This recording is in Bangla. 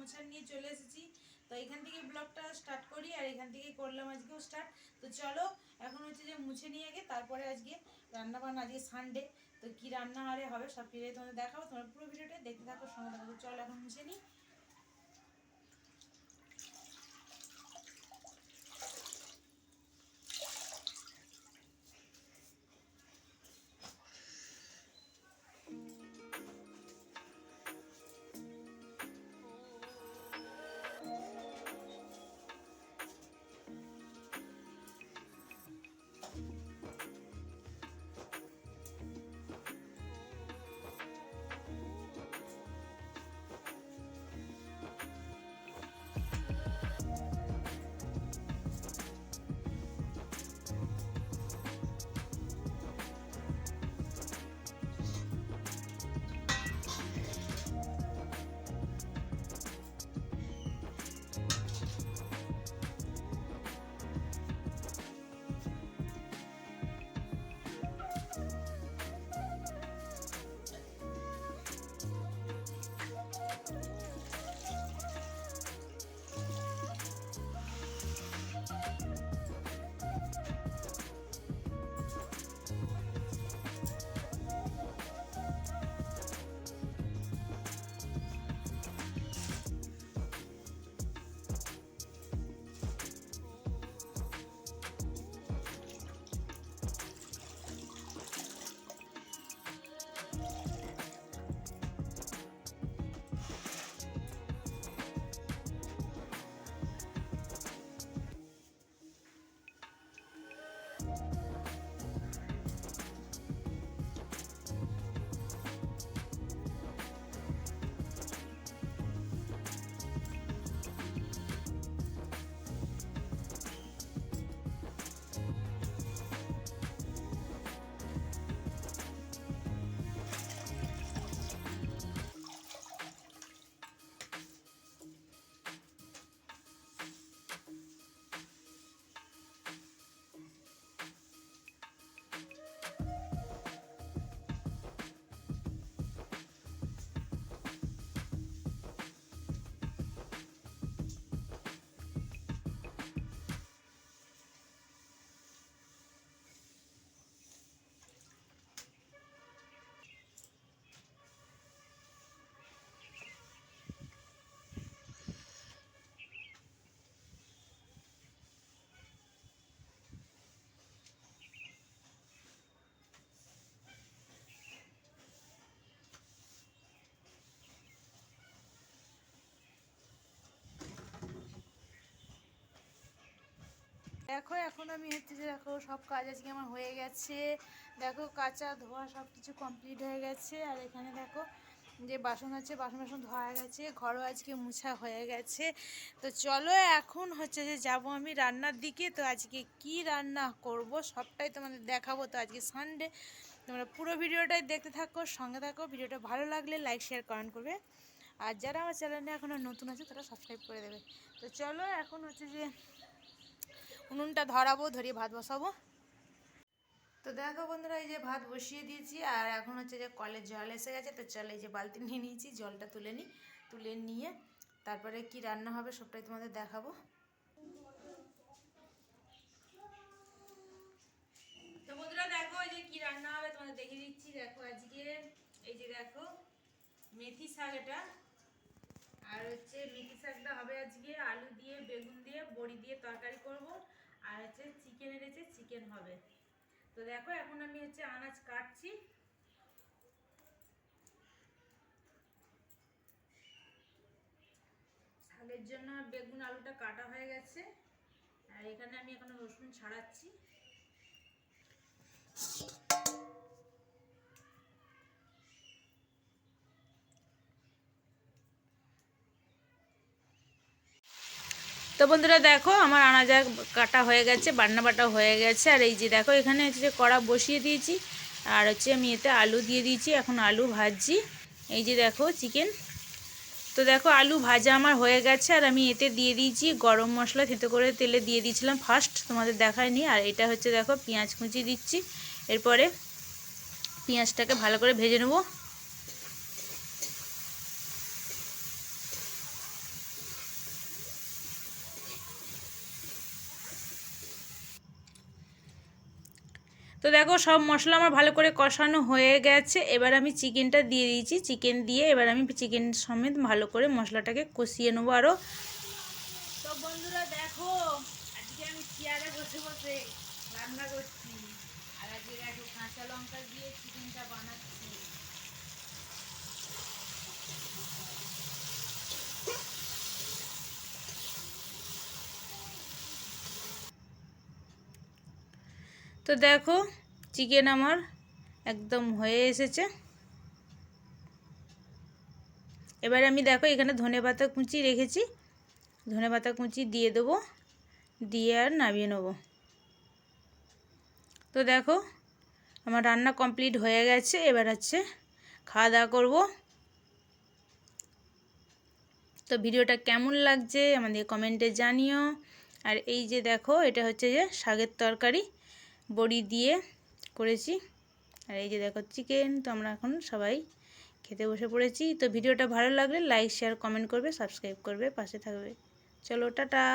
মোছা নিয়ে চলে এসেছি। তো এখান থেকে ব্লগটা স্টার্ট করি, আর এখান থেকেই করলাম আজকেও স্টার্ট। তো চলো এখন হচ্ছে যে মুছে নিয়ে গিয়ে তারপরে আজকে রান্না বান্না, আজকে সানডে, তো কি রান্না আরে হবে সব ফিরে তোমাদের দেখাবো। তোমরা পুরো ভিডিওটা দেখতে থাকো, সঙ্গে থাকো। চলো এখন মুছে নিই। দেখো এখন আমি হচ্ছে যে দেখো সব কাজ আজকে আমার হয়ে গেছে। দেখো কাঁচা ধোয়া সব কিছু কমপ্লিট হয়ে গেছে। আর এখানে দেখো যে বাসন আছে, বাসন ধোয়া হয়ে গেছে, ঘরও আজকে মুছা হয়ে গেছে। তো চলো এখন হচ্ছে যে যাব আমি রান্নার দিকে। তো আজকে কি রান্না করব সবটাই তোমাদের দেখাবো। তো আজকে সানডে, তোমরা পুরো ভিডিওটাই দেখতে থাকো, সঙ্গে থাকো। ভিডিওটা ভালো লাগলে লাইক শেয়ার কমেন্ট করবে, আর যারা আমার চ্যানেলে এখনও নতুন আছে তারা সাবস্ক্রাইব করে দেবে। তো চলো এখন হচ্ছে যে উনুনটা ধরাবো, ধরিয়ে ভাত বসাবো। তো দেখো বন্ধুরা, এই যে ভাত বসিয়ে দিয়েছি, আর এখন হচ্ছে যে কলের জল এসে গেছে। তো চলো এই যে বালতি নিয়ে নিয়েছি, জলটা তুলে নিই। তুলে নিয়ে তারপরে কি রান্না হবে সবটাই তোমাদের দেখাবো। তো বন্ধুরা দেখো এই যে কি রান্না হবে তোমাদের দেখিয়ে দিচ্ছি। দেখো আজকে এই যে দেখো মেথি শাক, এটা আর হচ্ছে মেথি শাকটা হবে আজকে আলু দিয়ে, বেগুন দিয়ে, বড়ি দিয়ে তরকারি করব। আর হচ্ছে চিকেন এনেছে, চিকেন হবে। তো দেখো এখন আমি হচ্ছে আনাজ কাটছি। শাকের জন্য বেগুন আলুটা কাটা হয়ে গেছে, আর এখানে আমি এখন রসুন ছাড়াচ্ছি। তো বন্ধুরা দেখো আমার আনাজ কাটা হয়ে গেছে, বান্না বাটা হয়ে গেছে। আর এই যে দেখো এখানে হচ্ছে যে কড়া বসিয়ে দিয়েছি, আর হচ্ছে আমি এতে আলু দিয়ে দিয়েছি। এখন আলু ভাজছি। এই যে দেখো চিকেন। তো দেখো আলু ভাজা আমার হয়ে গেছে, আর আমি এতে দিয়ে দিয়েছি গরম মশলা, থেতো করে তেলে দিয়ে দিয়েছিলাম ফার্স্ট, তোমাদের দেখায়নি। আর এটা হচ্ছে দেখো পেঁয়াজ কুচি দিচ্ছি। এরপরে পেঁয়াজটাকে ভালো করে ভেজে নেব। তো দেখো সব মশলা আমার ভালো করে কষানো হয়ে গেছে। এবার আমি চিকেনটা দিয়ে দিয়েছি। চিকেন দিয়ে এবার আমি চিকেন সমেত ভালো করে মশলাটাকে কষিয়ে নেবো আরও। তো বন্ধুরা দেখো, আজকে আমি চেয়ারে বসে বসে রান্না করছি। আর আজকে দেখো কাঁচা লঙ্কা দিয়ে চিকেনটা বানাচ্ছি। তো দেখো চিকেন আমার একদম হয়ে এসেছে। এবার আমি দেখো এখানে ধনেপাতা কুচি রেখেছি, ধনেপাতা কুচি দিয়ে দেবো, দিয়ে আর নামিয়ে নেবো। তো দেখো আমার রান্না কমপ্লিট হয়ে গেছে। এবার হচ্ছে খাওয়া দাওয়া করবো। তো ভিডিওটা কেমন লাগছে আমাদের কমেন্টে জানিও। আর এই যে দেখো এটা হচ্ছে যে শাকের তরকারি বড়ি দিয়ে করেছি। আর এই যে দেখো চিকেন। তো আমরা এখন সবাই খেতে বসে পড়েছি। তো ভিডিওটা ভালো লাগলে লাইক শেয়ার কমেন্ট করবে, সাবস্ক্রাইব করবে, পাশে থাকবে। চলো টাটা।